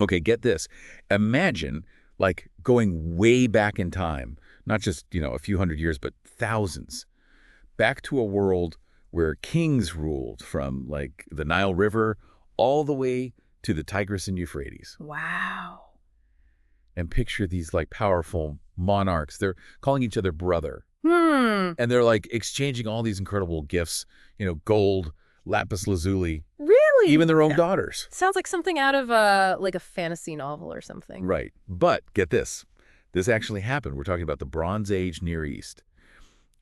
Okay, get this. Imagine, like, going way back in time, not just, a few hundred years, but thousands, back to a world where kings ruled from, like, the Nile River all the way to the Tigris and Euphrates. Wow. And picture these, like, powerful monarchs. They're calling each other brother. Hmm. And they're, like, exchanging all these incredible gifts, gold, lapis lazuli, Really? even their own daughters. Sounds like something out of like a fantasy novel or something. Right. But get this. This actually happened. We're talking about the Bronze Age Near East.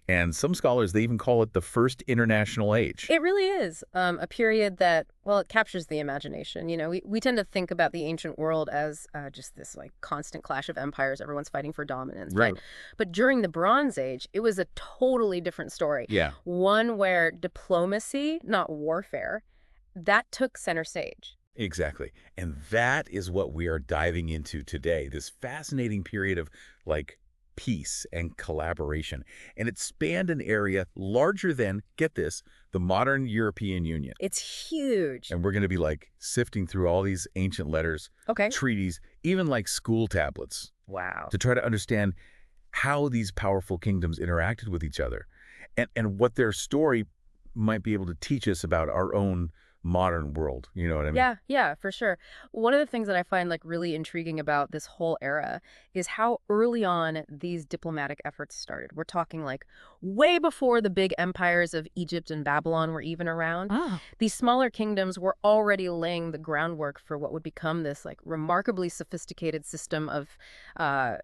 And some scholars, they even call it the first international age. It really is a period that, well, it captures the imagination. We tend to think about the ancient world as just this like constant clash of empires. Everyone's fighting for dominance. Right. But during the Bronze Age, it was a totally different story. Yeah. One where diplomacy, not warfare, that took center stage. Exactly. And that is what we are diving into today, this fascinating period of, like, peace and collaboration. And it spanned an area larger than, get this, the modern European Union. It's huge. And we're going to be, like, sifting through all these ancient letters, Okay. treaties, even, like, school tablets, Wow. to try to understand how these powerful kingdoms interacted with each other and what their story might be able to teach us about our own modern world. You know what I mean? Yeah, for sure. One of the things that I find like really intriguing about this whole era is how early on these diplomatic efforts started. We're talking like way before the big empires of Egypt and Babylon were even around. Oh. These smaller kingdoms were already laying the groundwork for what would become this like remarkably sophisticated system of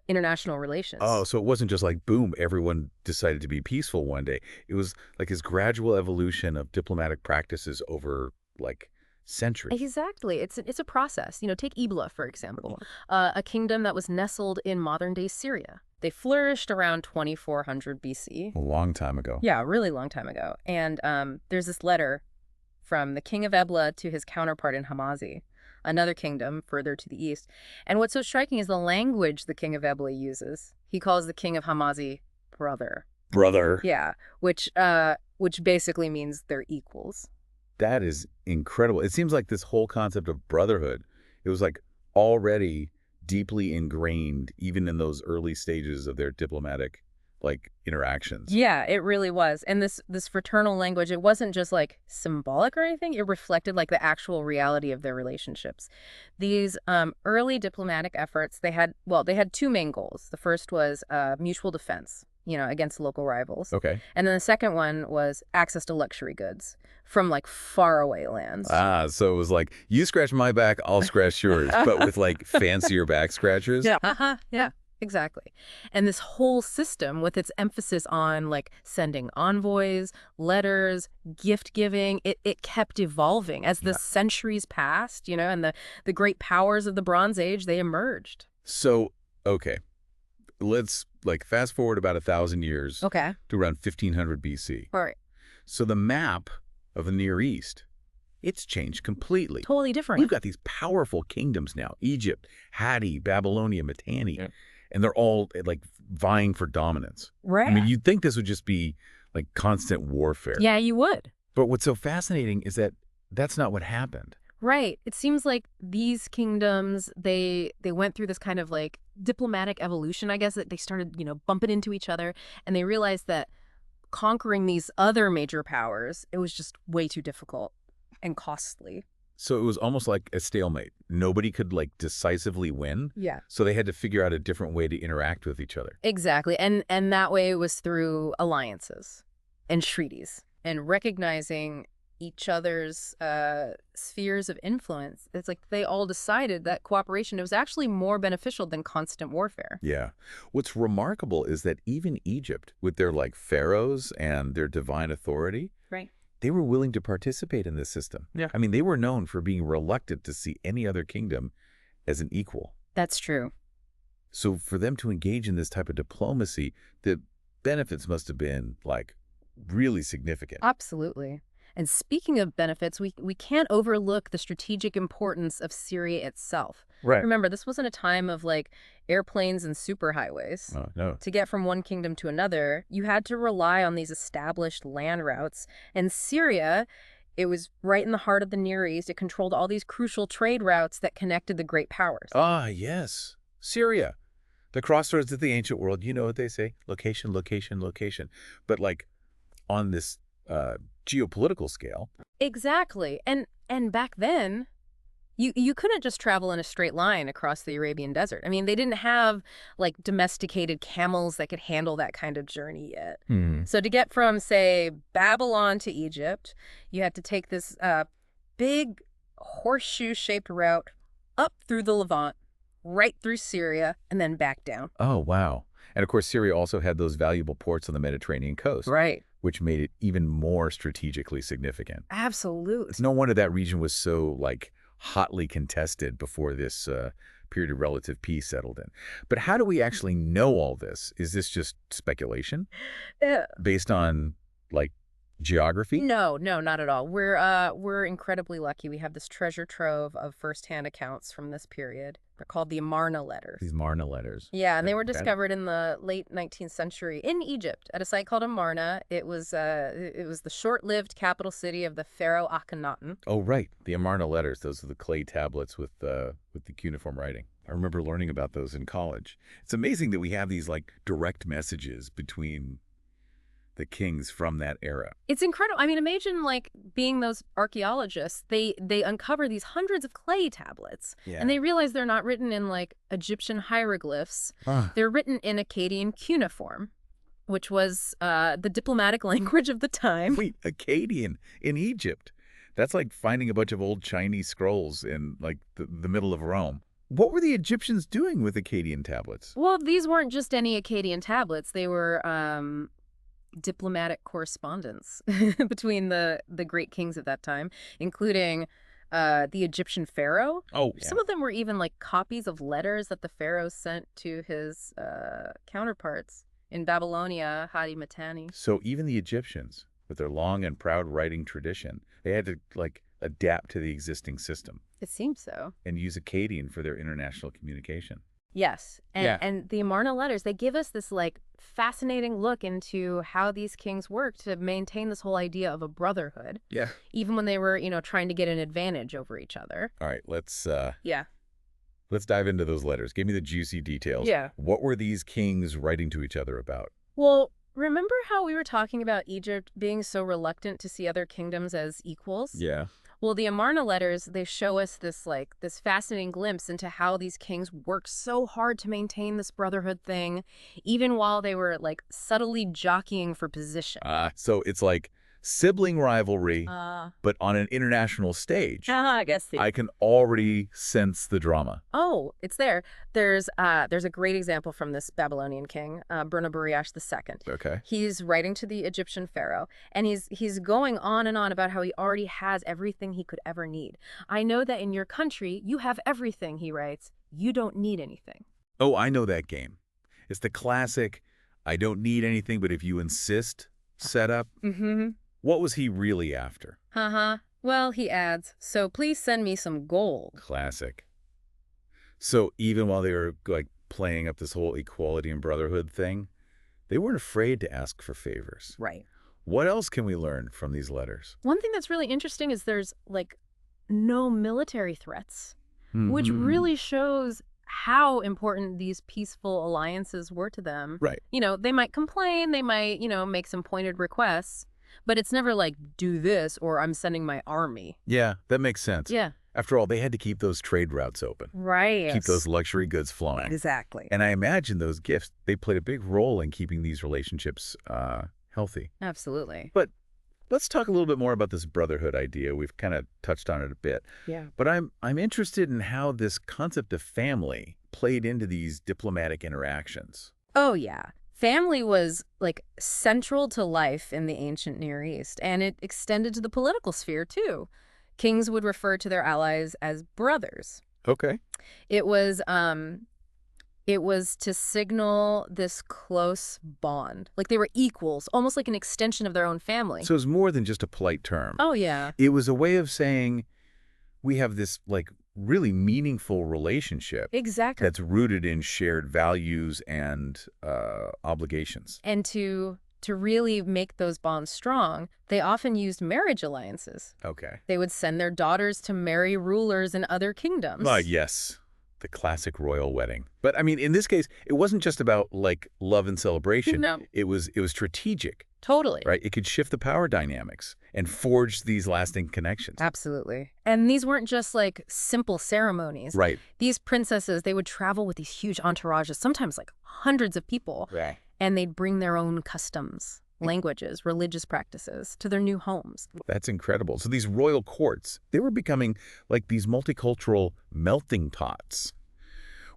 international relations. Oh, so it wasn't just like, boom, everyone decided to be peaceful one day. It was like this gradual evolution of diplomatic practices over, like, centuries. Exactly. It's a process. Take Ebla, for example, a kingdom that was nestled in modern-day Syria. They flourished around 2400 BC. A long time ago. Yeah, a really long time ago. And there's this letter from the king of Ebla to his counterpart in Hamazi, another kingdom further to the east. And what's so striking is the language the king of Ebla uses. He calls the king of Hamazi brother. Brother. Yeah, which basically means they're equals. That is incredible. It seems like this whole concept of brotherhood, it was like already deeply ingrained even in those early stages of their diplomatic, like, interactions. Yeah, it really was. And this fraternal language, it wasn't just like symbolic or anything. It reflected like the actual reality of their relationships. These early diplomatic efforts, they had two main goals. The first was mutual defense, against local rivals. Okay. And then the second one was access to luxury goods from like faraway lands. Ah, so it was like, you scratch my back, I'll scratch yours, but with, like, fancier back scratchers? Yeah. Yeah. Exactly. And this whole system with its emphasis on like sending envoys, letters, gift giving, it kept evolving as the centuries passed, and the great powers of the Bronze Age, they emerged. So, okay, let's, like, fast forward about 1,000 years Okay. to around 1500 BC. All right. So the map of the Near East, it's changed completely. Totally different. We've got these powerful kingdoms now: Egypt, Hatti, Babylonia, Mitanni. Yeah. And they're all, like, vying for dominance. Right. I mean, you'd think this would just be, like, constant warfare. Yeah, you would. But what's so fascinating is that that's not what happened. Right. It seems like these kingdoms, they went through this kind of like diplomatic evolution, I guess, that they started, bumping into each other, and they realized that conquering these other major powers, it was just way too difficult and costly. So it was almost like a stalemate. Nobody could, like, decisively win. Yeah. So they had to figure out a different way to interact with each other. Exactly. And that way it was through alliances and treaties and recognizing each other's spheres of influence. It's like they all decided that cooperation, it was actually more beneficial than constant warfare. Yeah. What's remarkable is that even Egypt, with their, like, pharaohs and their divine authority, Right. they were willing to participate in this system. Yeah. I mean, they were known for being reluctant to see any other kingdom as an equal. That's true. So for them to engage in this type of diplomacy, the benefits must have been, like, really significant. Absolutely. And speaking of benefits, we can't overlook the strategic importance of Syria itself. Right. Remember, this wasn't a time of like airplanes and superhighways. Oh, no. To get from one kingdom to another, you had to rely on these established land routes. And Syria, It was right in the heart of the Near East. It controlled all these crucial trade routes that connected the great powers. Ah, yes. Syria. The crossroads of the ancient world. You know what they say? Location, location, location. But like on this geopolitical scale. Exactly. And back then, you couldn't just travel in a straight line across the Arabian desert. I mean, they didn't have like domesticated camels that could handle that kind of journey yet. Hmm. So to get from, say, Babylon to Egypt, you had to take this big horseshoe-shaped route up through the Levant, right through Syria, and then back down. Oh, wow. And of course, Syria also had those valuable ports on the Mediterranean coast, Right. which made it even more strategically significant. Absolute. It's no wonder that region was so, like, hotly contested before this period of relative peace settled in. But how do we actually know all this? Is this just speculation Uh, based on, like, geography? No, no, not at all. We're incredibly lucky. We have this treasure trove of firsthand accounts from this period. They're called the Amarna letters. These Marna letters. Yeah, and they were Okay. discovered in the late 19th century in Egypt at a site called Amarna. It was the short-lived capital city of the pharaoh Akhenaten. Oh, right. The Amarna letters. Those are the clay tablets with the cuneiform writing. I remember learning about those in college. It's amazing that we have these, like, direct messages between the kings from that era. It's incredible. I mean, imagine like being those archaeologists. They uncover these hundreds of clay tablets, Yeah. and they realize they're not written in like Egyptian hieroglyphs. Ah. They're written in Akkadian cuneiform, which was the diplomatic language of the time. Wait, Akkadian in Egypt. That's like finding a bunch of old Chinese scrolls in, like, the middle of Rome. What were the Egyptians doing with Akkadian tablets? Well, these weren't just any Akkadian tablets. They were diplomatic correspondence between the great kings of that time, including the Egyptian pharaoh. Oh, yeah. Some of them were even like copies of letters that the pharaoh sent to his counterparts in Babylonia, Hadi Matani. So even the Egyptians, with their long and proud writing tradition, they had to, like, adapt to the existing system It seems so. and use Akkadian for their international communication. Yes. And, Yeah. and the Amarna letters, they give us this like fascinating look into how these kings worked to maintain this whole idea of a brotherhood, Yeah. even when they were, trying to get an advantage over each other. All right, let's Yeah. dive into those letters. Give me the juicy details. Yeah. What were these kings writing to each other about? Well, remember how we were talking about Egypt being so reluctant to see other kingdoms as equals? Yeah. Well, the Amarna letters, they show us this fascinating glimpse into how these kings worked so hard to maintain this brotherhood thing, even while they were like subtly jockeying for position. So it's like sibling rivalry, but on an international stage. I guess. I can already sense the drama. Oh, it's there. There's a great example from this Babylonian king, Burnaburiash II. Okay. He's writing to the Egyptian pharaoh, and he's going on and on about how he already has everything he could ever need. I know that in your country, you have everything, he writes. You don't need anything. Oh, I know that game. It's the classic, I don't need anything, but if you insist setup. Mm-hmm. What was he really after? Uh-huh. Well, he adds, so please send me some gold. Classic. So even while they were, like, playing up this whole equality and brotherhood thing, they weren't afraid to ask for favors. Right. What else can we learn from these letters? One thing that's really interesting is there's, like, no military threats, which really shows how important these peaceful alliances were to them. Right. They might complain, they might, make some pointed requests, but it's never like, do this or I'm sending my army. Yeah, that makes sense. Yeah. After all, they had to keep those trade routes open. Right. Keep those luxury goods flowing. Exactly. And I imagine those gifts, they played a big role in keeping these relationships healthy. Absolutely. But let's talk a little bit more about this brotherhood idea. We've kind of touched on it a bit. Yeah. But I'm interested in how this concept of family played into these diplomatic interactions. Oh, yeah. Family was like central to life in the ancient Near East, and it extended to the political sphere too. Kings would refer to their allies as brothers. Okay. It was to signal this close bond. Like they were equals, almost like an extension of their own family. So it's more than just a polite term. Oh, yeah. It was a way of saying we have this, like, really meaningful relationship Exactly. that's rooted in shared values and obligations. And to to really make those bonds strong, they often used marriage alliances. Okay. They would send their daughters to marry rulers in other kingdoms. Yes, the classic royal wedding. But I mean, in this case, it wasn't just about like love and celebration. No. It was strategic, Totally. right? It could shift the power dynamics and forge these lasting connections. Absolutely. And these weren't just like simple ceremonies. Right. These princesses, they would travel with these huge entourages, sometimes like hundreds of people, Right. and they'd bring their own customs, languages, religious practices to their new homes. That's incredible. So these royal courts, they were becoming like these multicultural melting pots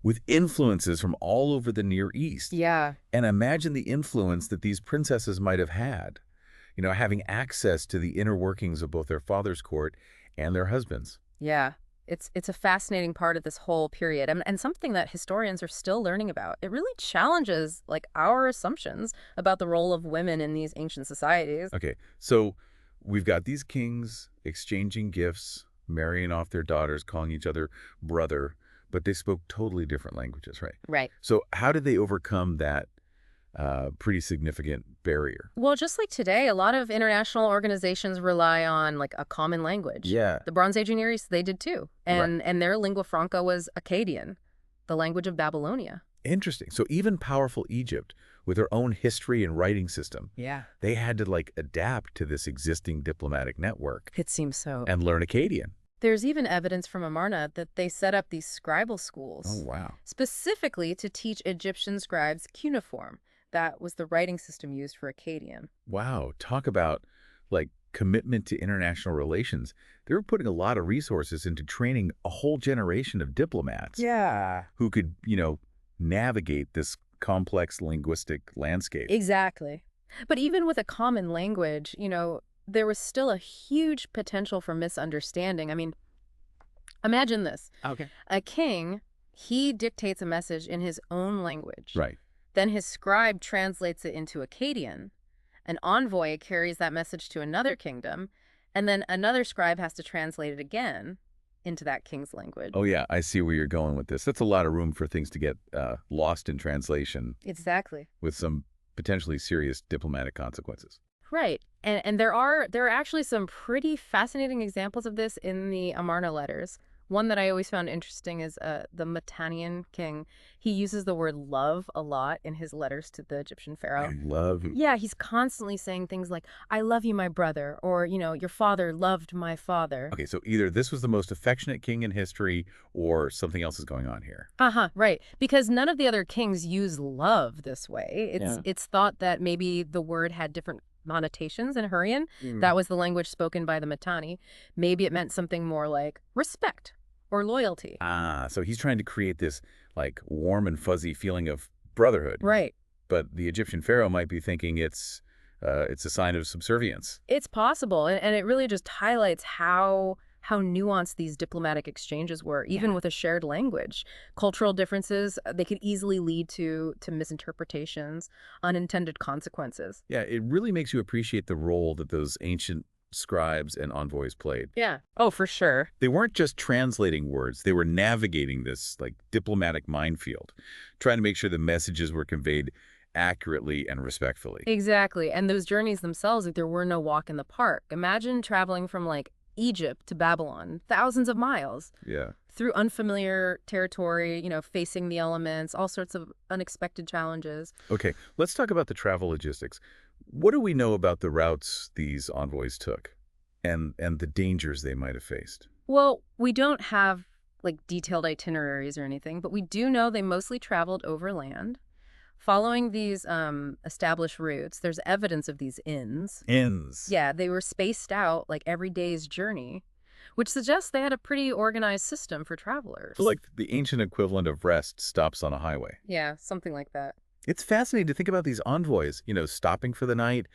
with influences from all over the Near East. Yeah. And imagine the influence that these princesses might have had, having access to the inner workings of both their father's court and their husbands. Yeah. It's a fascinating part of this whole period, and something that historians are still learning about. It really challenges like our assumptions about the role of women in these ancient societies. Okay, so we've got these kings exchanging gifts, marrying off their daughters, calling each other brother, but they spoke totally different languages, right? Right. So how did they overcome that pretty significant barrier? Well, just like today, a lot of international organizations rely on like a common language. Yeah. The Bronze Age and Near East, they did too. Right. And their lingua franca was Akkadian, the language of Babylonia. Interesting. So even powerful Egypt, with their own history and writing system, Yeah. they had to like adapt to this existing diplomatic network It seems so. and learn Akkadian. There's even evidence from Amarna that they set up these scribal schools. Oh, wow. Specifically to teach Egyptian scribes cuneiform. That was the writing system used for Akkadian. Wow. Talk about like commitment to international relations. They were putting a lot of resources into training a whole generation of diplomats. Yeah. Who could, navigate this complex linguistic landscape. Exactly. But even with a common language, there was still a huge potential for misunderstanding. I mean, imagine this. Okay. A king, he dictates a message in his own language. Right. Then his scribe translates it into Akkadian. An envoy carries that message to another kingdom, and then another scribe has to translate it again into that king's language. Oh, yeah. I see where you're going with this. That's a lot of room for things to get lost in translation Exactly. with some potentially serious diplomatic consequences. Right. And there are actually some pretty fascinating examples of this in the Amarna letters. One that I always found interesting is the Mitannian king. He uses the word love a lot in his letters to the Egyptian pharaoh. I love. Yeah, he's constantly saying things like, I love you, my brother, or, your father loved my father. Okay, so either this was the most affectionate king in history or something else is going on here. Right. Because none of the other kings use love this way. Yeah. It's thought that maybe the word had different connotations in Hurrian. That was the language spoken by the Mitanni. Maybe it meant something more like respect or loyalty. So he's trying to create this like warm and fuzzy feeling of brotherhood. Right. But the Egyptian pharaoh might be thinking it's a sign of subservience. It's possible. And it really just highlights how nuanced these diplomatic exchanges were, even with a shared language. Cultural differences, they could easily lead to misinterpretations, unintended consequences. Yeah, it really makes you appreciate the role that those ancient scribes and envoys played. Yeah. Oh, for sure. They weren't just translating words. They were navigating this like diplomatic minefield, trying to make sure the messages were conveyed accurately and respectfully. Exactly. And those journeys themselves, like, there were no walk in the park. Imagine traveling from like Egypt to Babylon, thousands of miles. Yeah. Through unfamiliar territory, facing the elements, all sorts of unexpected challenges. Okay, let's talk about the travel logistics. What do we know about the routes these envoys took and the dangers they might have faced? Well, we don't have like detailed itineraries or anything, but we do know they mostly traveled overland. Following these established routes, there's evidence of these inns. Inns. Yeah, they were spaced out like every day's journey, which suggests they had a pretty organized system for travelers. Like the ancient equivalent of rest stops on a highway. Yeah, something like that. It's fascinating to think about these envoys, stopping for the night,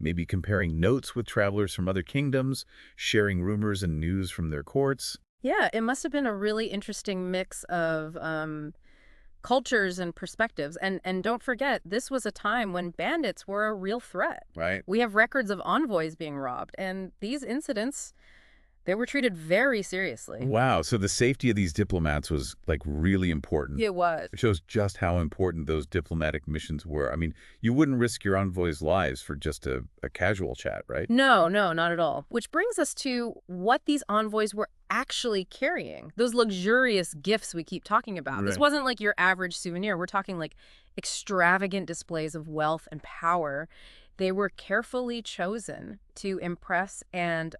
maybe comparing notes with travelers from other kingdoms, sharing rumors and news from their courts. Yeah, it must have been a really interesting mix of cultures and perspectives. And don't forget, this was a time when bandits were a real threat. Right. We have records of envoys being robbed, and these incidents, They were treated very seriously. Wow, so the safety of these diplomats was, like, really important. It was. It shows just how important those diplomatic missions were. I mean, you wouldn't risk your envoys' lives for just a casual chat, right? No, no, not at all. Which brings us to what these envoys were actually carrying. Those luxurious gifts we keep talking about. This Right. wasn't like your average souvenir. We're talking like extravagant displays of wealth and power. They were carefully chosen to impress and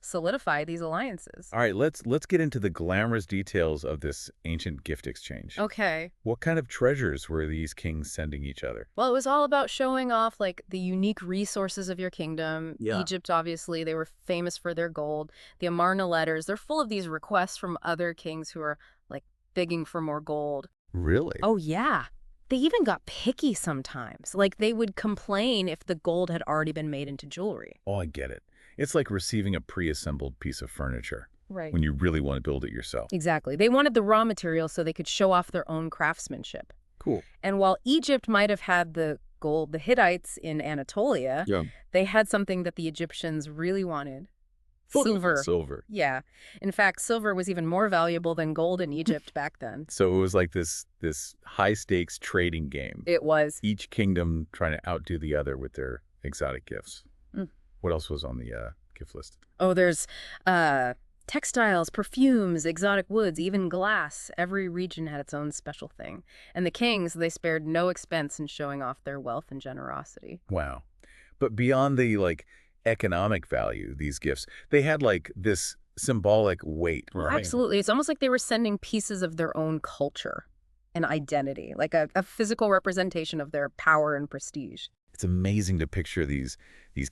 solidify these alliances. All right, let's get into the glamorous details of this ancient gift exchange. Okay. What kind of treasures were these kings sending each other? Well, it was all about showing off like the unique resources of your kingdom. Yeah. Egypt, obviously, they were famous for their gold. The Amarna letters, they're full of these requests from other kings who are like begging for more gold. Really? Oh, yeah. They even got picky sometimes. Like they would complain if the gold had already been made into jewelry. Oh, I get it. It's like receiving a pre-assembled piece of furniture Right. when you really want to build it yourself. Exactly. They wanted the raw materials so they could show off their own craftsmanship. Cool. And while Egypt might have had the gold, the Hittites in Anatolia, Yeah. they had something that the Egyptians really wanted. Silver. Silver. Yeah. In fact, silver was even more valuable than gold in Egypt back then. So it was like this high-stakes trading game. It was. Each kingdom trying to outdo the other with their exotic gifts. Mm. What else was on the gift list? Oh, there's textiles, perfumes, exotic woods, even glass. Every region had its own special thing. And the kings, they spared no expense in showing off their wealth and generosity. Wow. But beyond the, like, economic value, these gifts, they had, like, this symbolic weight, right? Absolutely. It's almost like they were sending pieces of their own culture and identity, like a physical representation of their power and prestige. It's amazing to picture these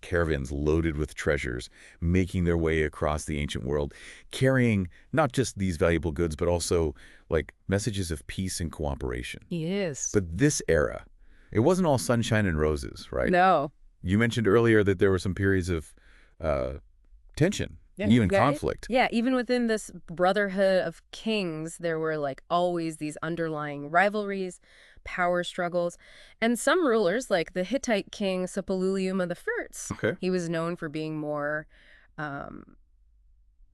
caravans loaded with treasures, making their way across the ancient world, carrying not just these valuable goods, but also, like, messages of peace and cooperation. Yes. But this era, it wasn't all sunshine and roses, right? No. You mentioned earlier that there were some periods of tension, even Yeah, conflict. Yeah, even within this brotherhood of kings, there were like always these underlying rivalries, power struggles, and some rulers, like the Hittite king Suppiluliuma I, Okay. he was known for being more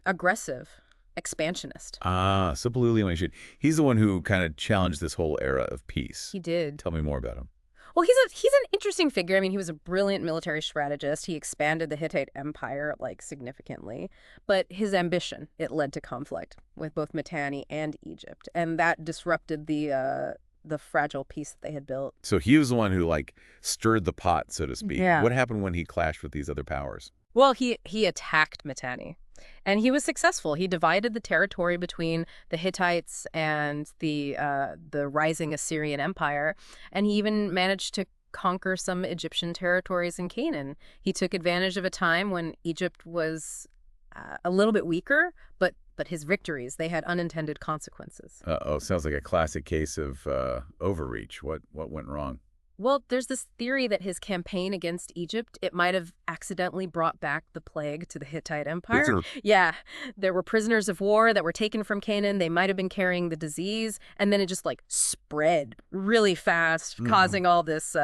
aggressive, expansionist. Suppiluliuma, he's the one who kind of challenged this whole era of peace. He did. Tell me more about him. Well, he's an interesting figure. I mean, he was a brilliant military strategist. He expanded the Hittite Empire, like, significantly. But his ambition, it led to conflict with both Mitanni and Egypt. And that disrupted the fragile peace that they had built. So he was the one who, like, stirred the pot, so to speak. Yeah. What happened when he clashed with these other powers? Well, he attacked Mitanni. And he was successful. He divided the territory between the Hittites and the rising Assyrian Empire, and he even managed to conquer some Egyptian territories in Canaan. He took advantage of a time when Egypt was a little bit weaker, but his victories, they had unintended consequences. Uh-oh, sounds like a classic case of overreach. What went wrong? Well, there's this theory that his campaign against Egypt, it might have accidentally brought back the plague to the Hittite Empire. Yeah, there were prisoners of war that were taken from Canaan. They might have been carrying the disease, and then it just like spread really fast, causing all this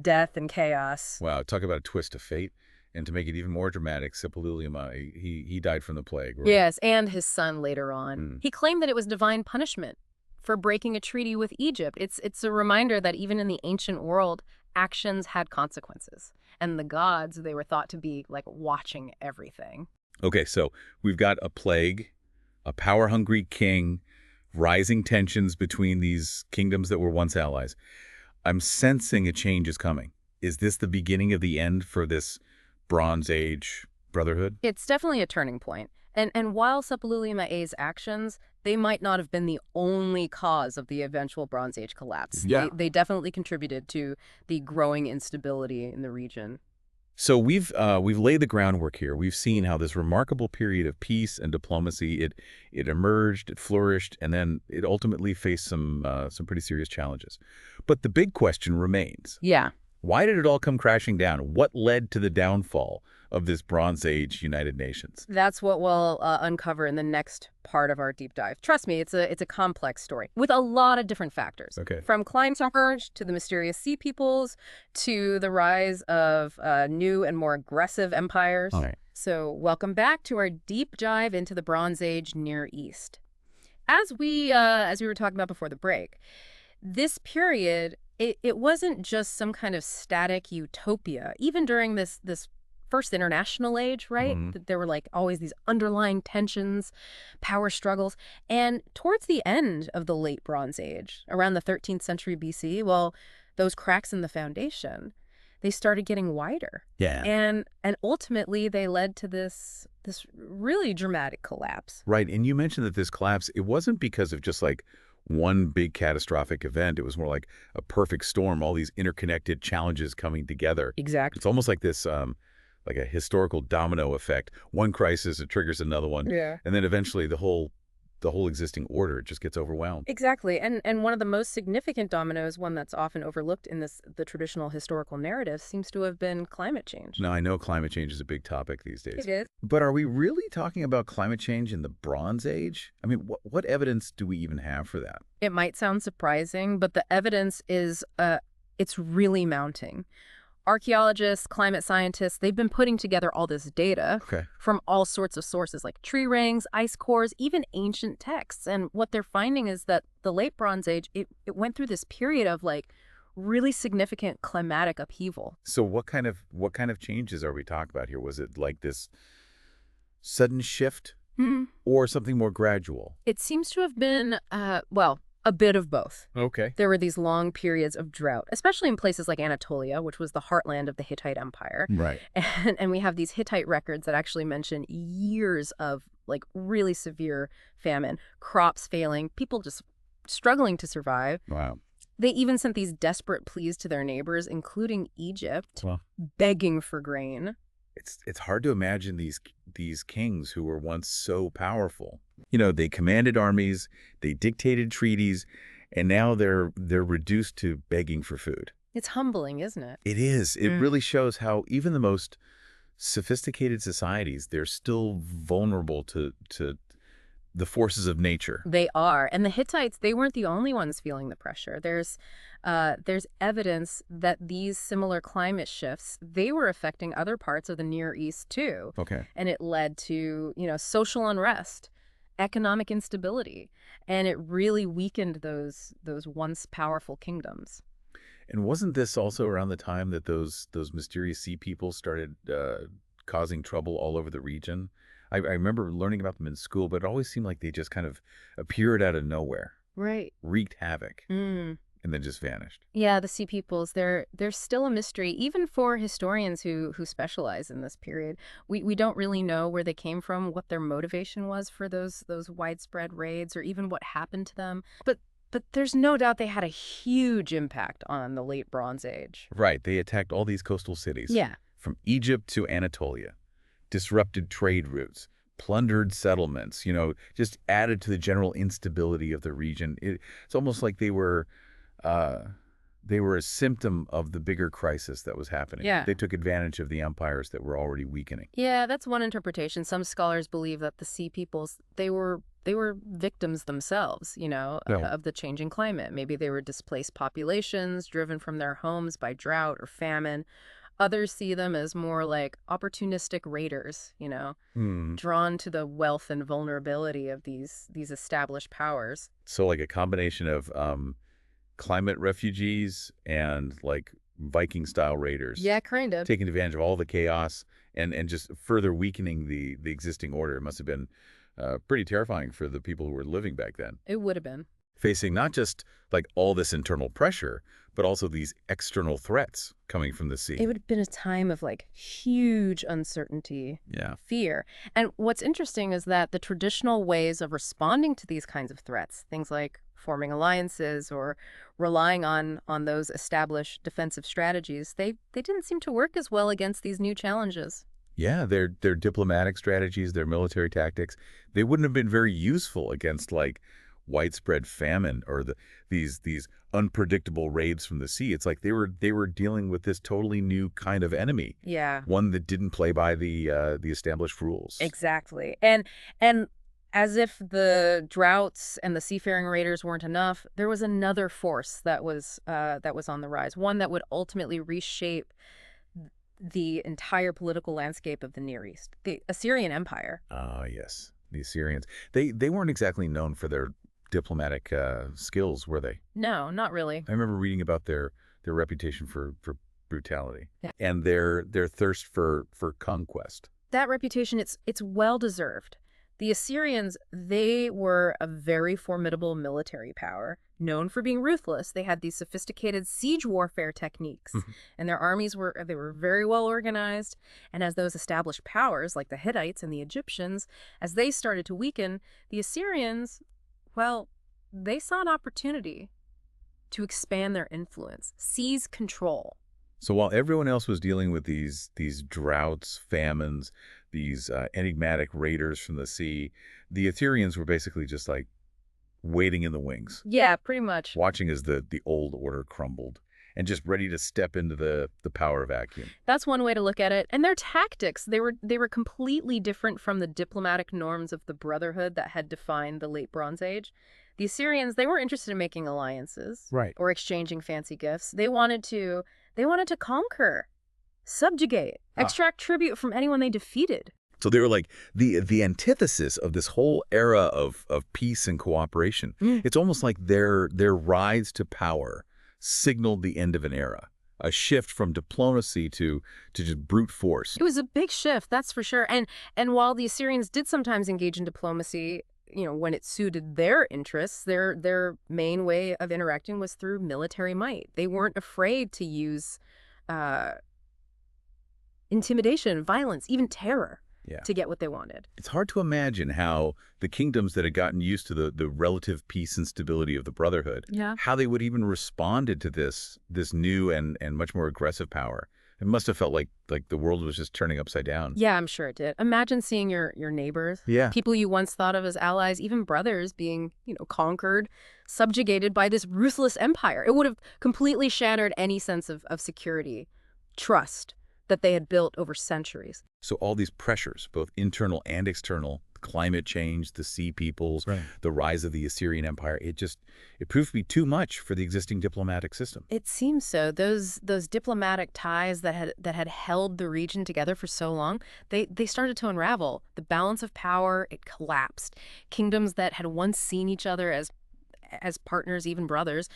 death and chaos. Wow, talk about a twist of fate. And to make it even more dramatic, Suppiluliuma, he died from the plague. Right? Yes, and his son later on. He claimed that it was divine punishment for breaking a treaty with Egypt. It's a reminder that even in the ancient world, actions had consequences. And the gods, they were thought to be like watching everything. Okay, so we've got a plague, a power-hungry king, rising tensions between these kingdoms that were once allies. I'm sensing a change is coming. Is this the beginning of the end for this Bronze Age brotherhood? It's definitely a turning point. And while Suppiluliuma's actions, they might not have been the only cause of the eventual Bronze Age collapse. Yeah. They definitely contributed to the growing instability in the region. So we've laid the groundwork here. We've seen how this remarkable period of peace and diplomacy, it emerged, it flourished, and then it ultimately faced some pretty serious challenges. But the big question remains. Yeah. Why did it all come crashing down? What led to the downfall of this Bronze Age United Nations? That's what we'll uncover in the next part of our deep dive. Trust me, it's a complex story with a lot of different factors. Okay. From climate change to the mysterious sea peoples to the rise of new and more aggressive empires. All right. So welcome back to our deep dive into the Bronze Age Near East. As we were talking about before the break, this period, it wasn't just some kind of static utopia. Even during this first international age, right? There were like always these underlying tensions, power struggles. And towards the end of the late Bronze Age, around the 13th century BC, well, those cracks in the foundation, they started getting wider. Yeah. And ultimately they led to this really dramatic collapse. Right. And you mentioned that this collapse, it wasn't because of just like one big catastrophic event. It was more like a perfect storm, all these interconnected challenges coming together. Exactly. It's almost like this, like a historical domino effect. One crisis, it triggers another one. Yeah. And then eventually the whole existing order just gets overwhelmed. Exactly. And one of the most significant dominoes, one that's often overlooked in the traditional historical narrative, seems to have been climate change. Now, I know climate change is a big topic these days. It is. But are we really talking about climate change in the Bronze Age? I mean, what evidence do we even have for that? It might sound surprising, but the evidence is it's really mounting. Archaeologists, climate scientists, they've been putting together all this data Okay. from all sorts of sources like tree rings, ice cores, even ancient texts. And what they're finding is that the late Bronze Age, it went through this period of like really significant climatic upheaval. So what kind of changes are we talking about here? Was it like this sudden shift or something more gradual? It seems to have been, a bit of both. Okay. There were these long periods of drought, especially in places like Anatolia, which was the heartland of the Hittite Empire. Right. And we have these Hittite records that actually mention years of like really severe famine, crops failing, people just struggling to survive. Wow. They even sent these desperate pleas to their neighbors, including Egypt, Well, begging for grain. it's hard to imagine these kings who were once so powerful. You know, they commanded armies, they dictated treaties, and now they're reduced to begging for food. It's humbling, isn't it? It is. It really shows how even the most sophisticated societies, they're still vulnerable to the forces of nature. They are. And the Hittites, they weren't the only ones feeling the pressure. There's evidence that these similar climate shifts, they were affecting other parts of the Near East too. Okay. And it led to, social unrest, economic instability, and it really weakened those once powerful kingdoms. And wasn't this also around the time that those mysterious sea people started causing trouble all over the region? I remember learning about them in school, but it always seemed like they just kind of appeared out of nowhere, Right. wreaked havoc, Mm. and then just vanished. Yeah, the sea peoples, they're still a mystery, even for historians who specialize in this period. We don't really know where they came from, what their motivation was for those widespread raids, or even what happened to them. But there's no doubt they had a huge impact on the late Bronze Age. Right. They attacked all these coastal cities. Yeah. From Egypt to Anatolia, disrupted trade routes, plundered settlements, just added to the general instability of the region. It's almost like they were a symptom of the bigger crisis that was happening. Yeah. They took advantage of the empires that were already weakening. Yeah, that's one interpretation. Some scholars believe that the sea peoples, they were victims themselves, of the changing climate. Maybe they were displaced populations driven from their homes by drought or famine. Others see them as more like opportunistic raiders, drawn to the wealth and vulnerability of these established powers. So like a combination of climate refugees and like Viking-style raiders. Yeah, kind of. Taking advantage of all the chaos and just further weakening the existing order. It must have been pretty terrifying for the people who were living back then. It would have been. Facing not just like all this internal pressure, but also these external threats coming from the sea. It would have been a time of like huge uncertainty, Yeah. fear. And what's interesting is that the traditional ways of responding to these kinds of threats, things like forming alliances or relying on those established defensive strategies, they didn't seem to work as well against these new challenges. Yeah, their diplomatic strategies, their military tactics, they wouldn't have been very useful against like widespread famine or these unpredictable raids from the sea. It's like they were dealing with this totally new kind of enemy, Yeah. one that didn't play by the established rules. Exactly. And as if the droughts and the seafaring raiders weren't enough, there was another force that was on the rise, one that would ultimately reshape the entire political landscape of the Near East, the Assyrian Empire. Ah, yes, the Assyrians. They weren't exactly known for their diplomatic skills, were they? No, not really. I remember reading about their reputation for brutality Yeah. and their thirst for conquest. That reputation, it's well deserved. The Assyrians, they were a very formidable military power, known for being ruthless. They had these sophisticated siege warfare techniques, Mhm. and their armies were very well organized. And as those established powers, like the Hittites and the Egyptians, as they started to weaken, the Assyrians, well, they saw an opportunity to expand their influence, seize control. So while everyone else was dealing with these droughts, famines, these enigmatic raiders from the sea, the Assyrians were basically just like waiting in the wings, Yeah, pretty much. watching as the old order crumbled, and just ready to step into the power vacuum. That's one way to look at it. And their tactics, they were completely different from the diplomatic norms of the Brotherhood that had defined the late Bronze Age. The Assyrians, they were interested in making alliances Right. or exchanging fancy gifts. They wanted to conquer, subjugate, extract tribute from anyone they defeated. So they were like the antithesis of this whole era of peace and cooperation. Mm. It's almost like their rise to power signaled the end of an era, a shift from diplomacy to just brute force. It was a big shift, that's for sure. And while the Assyrians did sometimes engage in diplomacy, when it suited their interests, their main way of interacting was through military might. They weren't afraid to use uh, intimidation, violence, even terror Yeah. to get what they wanted. It's hard to imagine how the kingdoms that had gotten used to the relative peace and stability of the Brotherhood, Yeah. how they would even responded to this new and much more aggressive power. It must have felt like the world was just turning upside down. Yeah, I'm sure it did. Imagine seeing your neighbors, Yeah. people you once thought of as allies, even brothers, being, conquered, subjugated by this ruthless empire. It would have completely shattered any sense of security, trust that they had built over centuries. So all these pressures, both internal and external, climate change, the sea peoples, Right. the rise of the Assyrian Empire, it proved to be too much for the existing diplomatic system. It seems so. Those diplomatic ties that had held the region together for so long, they started to unravel. The balance of power, it collapsed. Kingdoms that had once seen each other as partners, even brothers,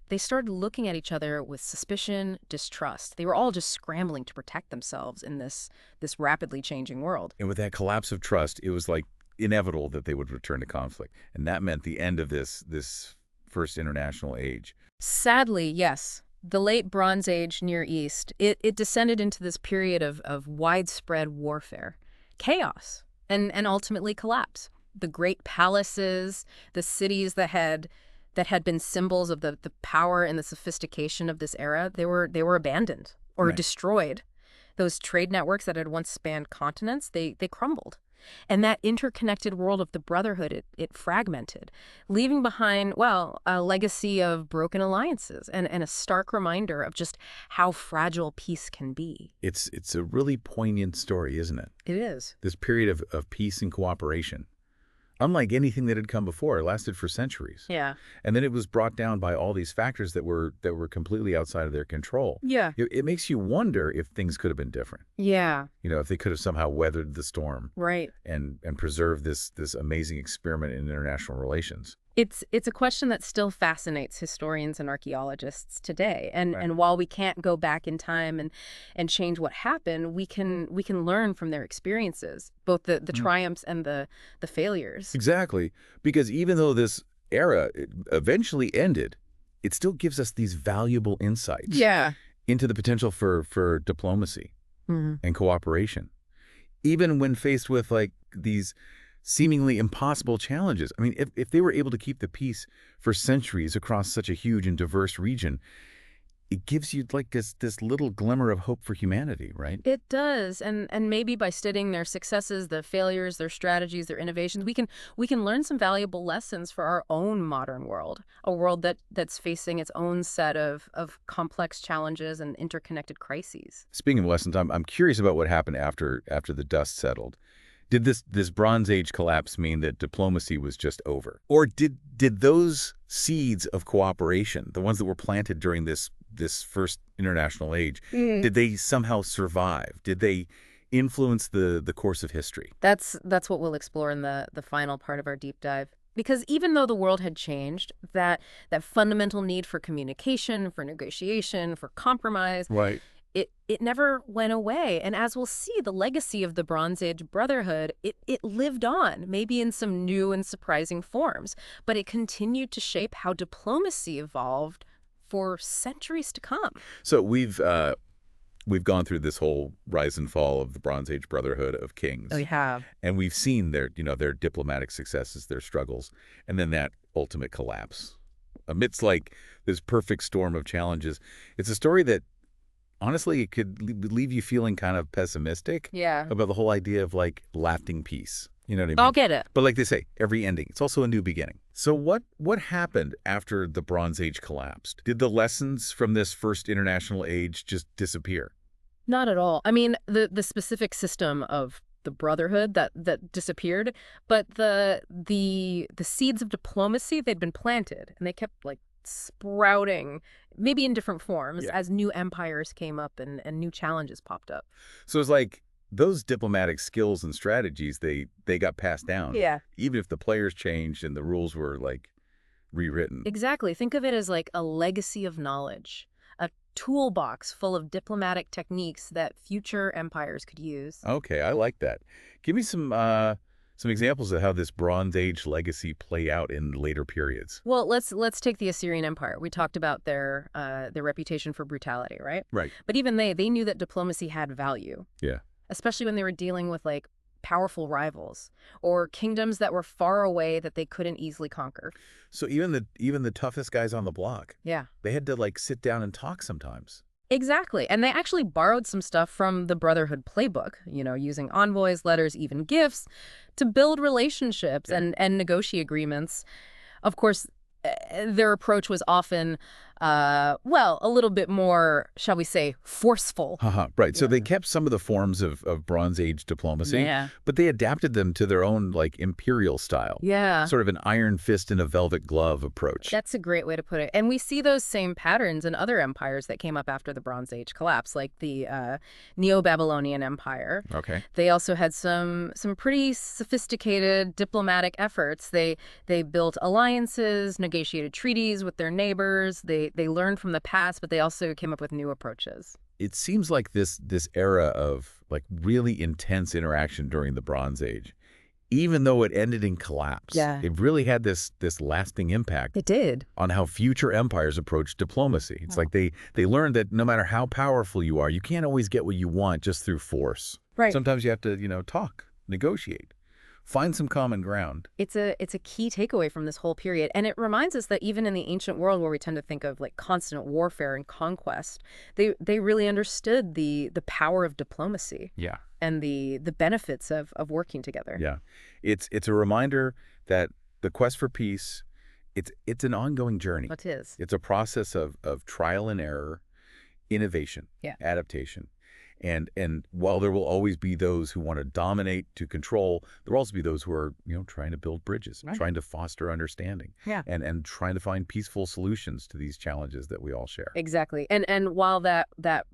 they started looking at each other with suspicion, distrust. They were all just scrambling to protect themselves in this rapidly changing world. And with that collapse of trust, it was like inevitable that they would return to conflict. And that meant the end of this first international age. Sadly, yes. The late Bronze Age Near East, it descended into this period of widespread warfare, chaos, and ultimately collapse. The great palaces, the cities that had been symbols of the power and the sophistication of this era, they were abandoned or Right. destroyed. Those trade networks that had once spanned continents, they crumbled. And that interconnected world of the Brotherhood, it fragmented, leaving behind, well, a legacy of broken alliances and a stark reminder of just how fragile peace can be. It's a really poignant story, isn't it? It is. This period of peace and cooperation. Unlike anything that had come before, it lasted for centuries. Yeah. And then it was brought down by all these factors that were completely outside of their control. Yeah. It makes you wonder if things could have been different. Yeah. If they could have somehow weathered the storm Right. and preserved this amazing experiment in international relations. It's a question that still fascinates historians and archaeologists today. And Right. and while we can't go back in time and change what happened, we can learn from their experiences, both the triumphs and the failures. Exactly. Because even though this era eventually ended, it still gives us these valuable insights Yeah. into the potential for diplomacy Mhm. and cooperation. Even when faced with like these seemingly impossible challenges. I mean, if they were able to keep the peace for centuries across such a huge and diverse region, it gives you like this little glimmer of hope for humanity, right? It does, and maybe by studying their successes, their failures, their strategies, their innovations, we can learn some valuable lessons for our own modern world, a world that's facing its own set of complex challenges and interconnected crises. Speaking of lessons, I'm curious about what happened after the dust settled. Did this Bronze Age collapse mean that diplomacy was just over? Or did those seeds of cooperation, the ones that were planted during this first international age, did they somehow survive? Did they influence the course of history? That's what we'll explore in the final part of our deep dive. Because even though the world had changed, that fundamental need for communication, for negotiation, for compromise, Right. it never went away. And as we'll see, the legacy of the Bronze Age Brotherhood, it lived on, maybe in some new and surprising forms, but it continued to shape how diplomacy evolved for centuries to come. So we've gone through this whole rise and fall of the Bronze Age Brotherhood of kings. We have. And we've seen their diplomatic successes, their struggles, and then that ultimate collapse. Amidst like this perfect storm of challenges, it's a story that honestly it could leave you feeling kind of pessimistic Yeah. about the whole idea of like lasting peace. You know what I mean? I'll get it. But like they say, every ending, it's also a new beginning. So what happened after the Bronze Age collapsed? Did the lessons from this first international age just disappear? Not at all. I mean, the specific system of the Brotherhood that disappeared, but the seeds of diplomacy, they'd been planted, and they kept like sprouting, maybe in different forms, Yeah. as new empires came up and new challenges popped up. So it's like those diplomatic skills and strategies, they got passed down. Yeah. Even if the players changed and the rules were like rewritten. Exactly. Think of it as like a legacy of knowledge, a toolbox full of diplomatic techniques that future empires could use. Okay, I like that. Give me some examples of how this Bronze Age legacy play out in later periods. Well, let's take the Assyrian Empire. We talked about their reputation for brutality, right? Right. But even they knew that diplomacy had value, Yeah. especially when they were dealing with like powerful rivals or kingdoms that were far away that they couldn't easily conquer. So even the toughest guys on the block, Yeah. they had to like sit down and talk sometimes. Exactly. And they actually borrowed some stuff from the Brotherhood playbook, using envoys, letters, even gifts to build relationships Yeah. and negotiate agreements. Of course, their approach was often, a little bit more, shall we say, forceful. Haha, right. So Yeah. they kept some of the forms of Bronze Age diplomacy, Yeah. but they adapted them to their own like imperial style. Yeah. Sort of an iron fist and a velvet glove approach. That's a great way to put it. And we see those same patterns in other empires that came up after the Bronze Age collapse, like the Neo-Babylonian Empire. Okay. They also had some pretty sophisticated diplomatic efforts. They built alliances, negotiated treaties with their neighbors. They learned from the past, but they also came up with new approaches. It seems like this era of like really intense interaction during the Bronze Age, even though it ended in collapse, Yeah. it really had this lasting impact It did. on how future empires approach diplomacy. It's Oh. like they learned that no matter how powerful you are, you can't always get what you want just through force. Right. Sometimes you have to, talk, negotiate, find some common ground. It's a key takeaway from this whole period. And it reminds us that even in the ancient world where we tend to think of like constant warfare and conquest, they really understood the power of diplomacy Yeah. and the benefits of working together. Yeah. It's a reminder that the quest for peace, it's an ongoing journey. It is. It's a process of trial and error, innovation, Yeah. adaptation. And while there will always be those who want to dominate, to control, there will also be those who are, trying to build bridges, Right. trying to foster understanding, Yeah. and trying to find peaceful solutions to these challenges that we all share. Exactly. And while that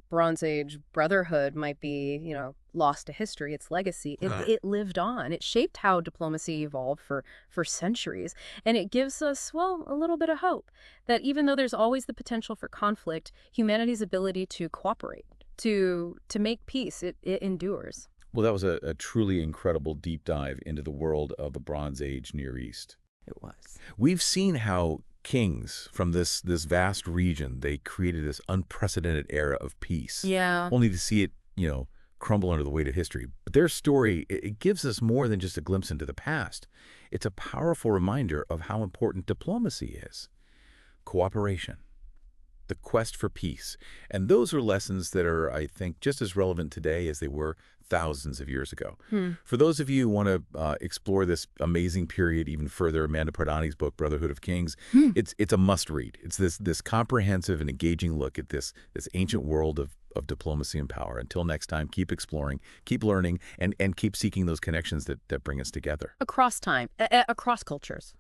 Bronze Age Brotherhood might be, lost to history, its legacy, it lived on. It shaped how diplomacy evolved for centuries. And it gives us, a little bit of hope that even though there's always the potential for conflict, humanity's ability to cooperate, to make peace, it endures. Well, that was a truly incredible deep dive into the world of the Bronze Age Near East. It was. We've seen how kings from this vast region, they created this unprecedented era of peace. Yeah. Only to see it, crumble under the weight of history. But their story, it gives us more than just a glimpse into the past. It's a powerful reminder of how important diplomacy is. Cooperation. the quest for peace. And those are lessons that are, I think, just as relevant today as they were thousands of years ago. Hmm. For those of you who want to explore this amazing period even further, Amanda Pardani's book, Brotherhood of Kings, it's a must-read. It's this comprehensive and engaging look at this ancient world of diplomacy and power. Until next time, keep exploring, keep learning, and keep seeking those connections that bring us together. Across time, across cultures.